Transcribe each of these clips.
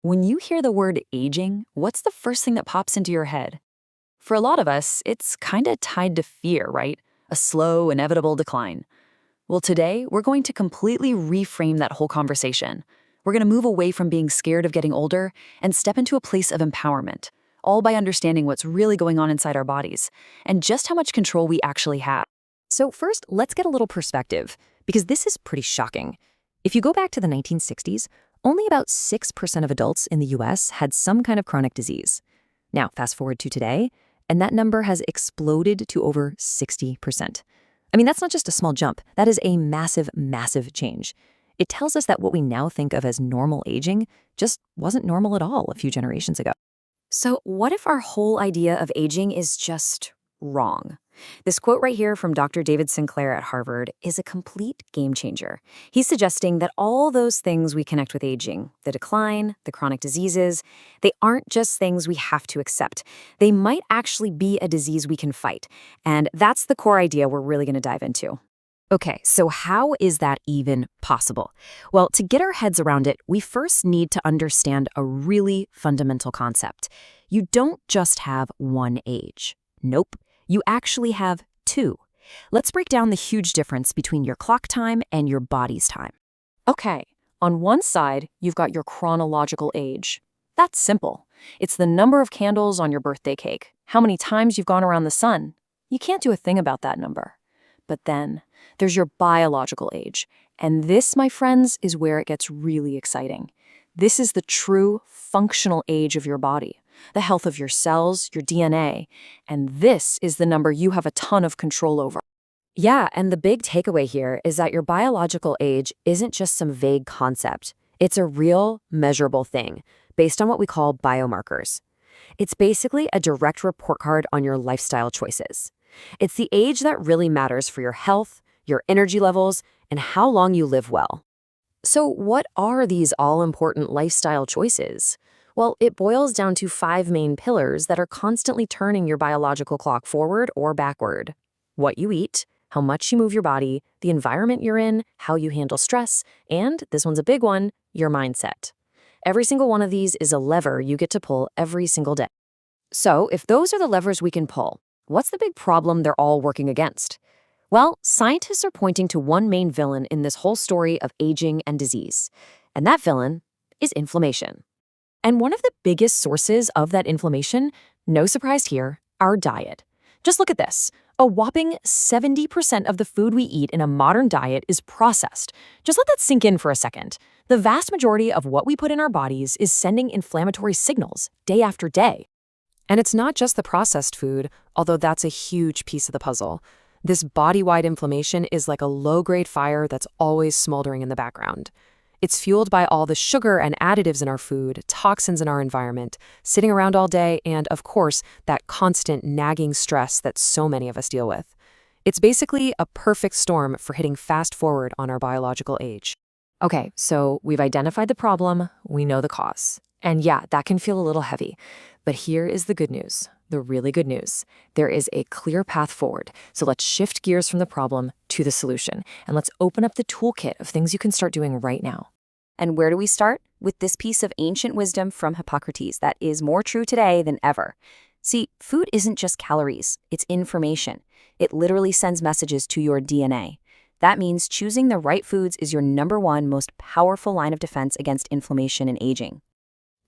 When you hear the word aging, what's the first thing that pops into your head? For a lot of us, it's kinda tied to fear, right? A slow, inevitable decline. Well, today, we're going to completely reframe that whole conversation. We're gonna move away from being scared of getting older and step into a place of empowerment, all by understanding what's really going on inside our bodies and just how much control we actually have. So first, let's get a little perspective, because this is pretty shocking. If you go back to the 1960s, only about 6% of adults in the US had some kind of chronic disease. Now, fast forward to today, and that number has exploded to over 60%. I mean, that's not just a small jump. That is a massive, massive change. It tells us that what we now think of as normal aging just wasn't normal at all a few generations ago. So, what if our whole idea of aging is just wrong? This quote right here from Dr. David Sinclair at Harvard is a complete game changer. He's suggesting that all those things we connect with aging, the decline, the chronic diseases, they aren't just things we have to accept. They might actually be a disease we can fight. And that's the core idea we're really going to dive into. Okay, so how is that even possible? Well, to get our heads around it, we first need to understand a really fundamental concept. You don't just have one age. Nope, you actually have two. Let's break down the huge difference between your clock time and your body's time. Okay, on one side, you've got your chronological age. That's simple. It's the number of candles on your birthday cake, how many times you've gone around the sun. You can't do a thing about that number. But then, there's your biological age. And this, my friends, is where it gets really exciting. This is the true functional age of your body, the health of your cells, your DNA. And this is the number you have a ton of control over. Yeah, and the big takeaway here is that your biological age isn't just some vague concept. It's a real, measurable thing, based on what we call biomarkers. It's basically a direct report card on your lifestyle choices. It's the age that really matters for your health, your energy levels, and how long you live well. So what are these all-important lifestyle choices? Well, it boils down to 5 main pillars that are constantly turning your biological clock forward or backward. What you eat, how much you move your body, the environment you're in, how you handle stress, and, this one's a big one, your mindset. Every single one of these is a lever you get to pull every single day. So, if those are the levers we can pull, what's the big problem they're all working against? Well, scientists are pointing to one main villain in this whole story of aging and disease. And that villain is inflammation. And one of the biggest sources of that inflammation, no surprise here, our diet. Just look at this. A whopping 70% of the food we eat in a modern diet is processed. Just let that sink in for a second. The vast majority of what we put in our bodies is sending inflammatory signals day after day. And it's not just the processed food, although that's a huge piece of the puzzle. This body-wide inflammation is like a low-grade fire that's always smoldering in the background. It's fueled by all the sugar and additives in our food, toxins in our environment, sitting around all day, and, of course, that constant nagging stress that so many of us deal with. It's basically a perfect storm for hitting fast forward on our biological age. Okay, so we've identified the problem, we know the cause. And yeah, that can feel a little heavy. But here is the good news, the really good news. There is a clear path forward. So let's shift gears from the problem to the solution. And let's open up the toolkit of things you can start doing right now. And where do we start? With this piece of ancient wisdom from Hippocrates that is more true today than ever. See, food isn't just calories, it's information. It literally sends messages to your DNA. That means choosing the right foods is your #1 most powerful line of defense against inflammation and aging.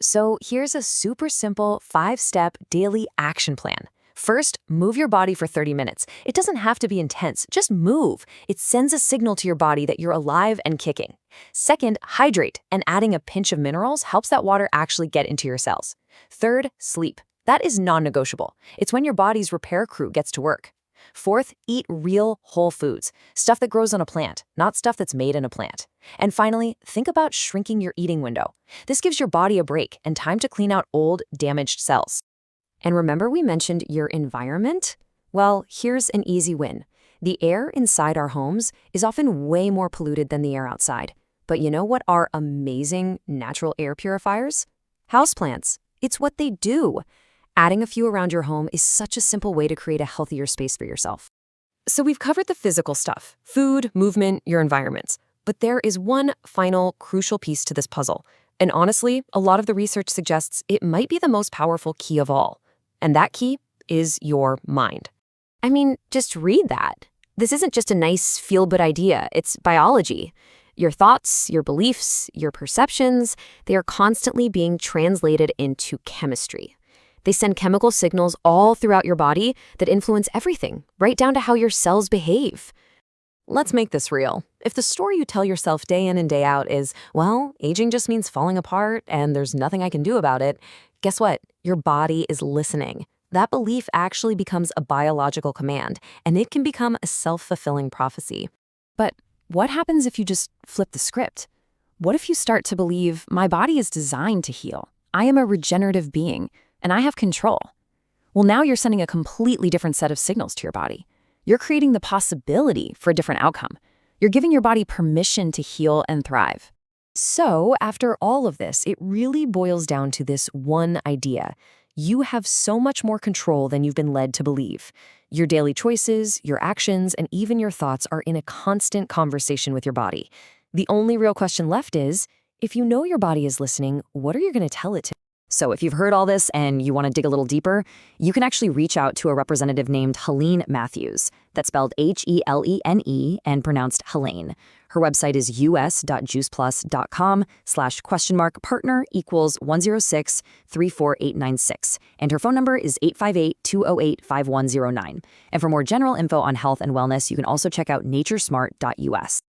So here's a super simple 5-step daily action plan. First, move your body for 30 minutes. It doesn't have to be intense, just move. It sends a signal to your body that you're alive and kicking. Second, hydrate, and adding a pinch of minerals helps that water actually get into your cells. Third, sleep. That is non-negotiable. It's when your body's repair crew gets to work. Fourth, eat real whole foods, stuff that grows on a plant, not stuff that's made in a plant. And finally, think about shrinking your eating window. This gives your body a break and time to clean out old, damaged cells. And remember we mentioned your environment? Well, here's an easy win. The air inside our homes is often way more polluted than the air outside. But you know what are amazing natural air purifiers? Houseplants. It's what they do. Adding a few around your home is such a simple way to create a healthier space for yourself. So we've covered the physical stuff, food, movement, your environments. But there is one final crucial piece to this puzzle, And honestly, a lot of the research suggests it might be the most powerful key of all. And that key is your mind. I mean, just read that. This isn't just a nice feel-good idea, it's biology. Your thoughts, your beliefs, your perceptions, they are constantly being translated into chemistry. They send chemical signals all throughout your body that influence everything, right down to how your cells behave. Let's make this real. If the story you tell yourself day in and day out is, well, aging just means falling apart and there's nothing I can do about it, guess what? Your body is listening. That belief actually becomes a biological command, and it can become a self-fulfilling prophecy. But what happens if you just flip the script? What if you start to believe my body is designed to heal? I am a regenerative being, and I have control. Well, now you're sending a completely different set of signals to your body. You're creating the possibility for a different outcome. You're giving your body permission to heal and thrive. So, after all of this, it really boils down to this one idea. You have so much more control than you've been led to believe. Your daily choices, your actions, and even your thoughts are in a constant conversation with your body. The only real question left is, if you know your body is listening, what are you going to tell it to? So if you've heard all this and you want to dig a little deeper, you can actually reach out to a representative named Helene Matthews. That's spelled Helene and pronounced Helene. Her website is us.juiceplus.com/partner equals 106-34896. And her phone number is 858-208-5109. And for more general info on health and wellness, you can also check out naturesmart.us.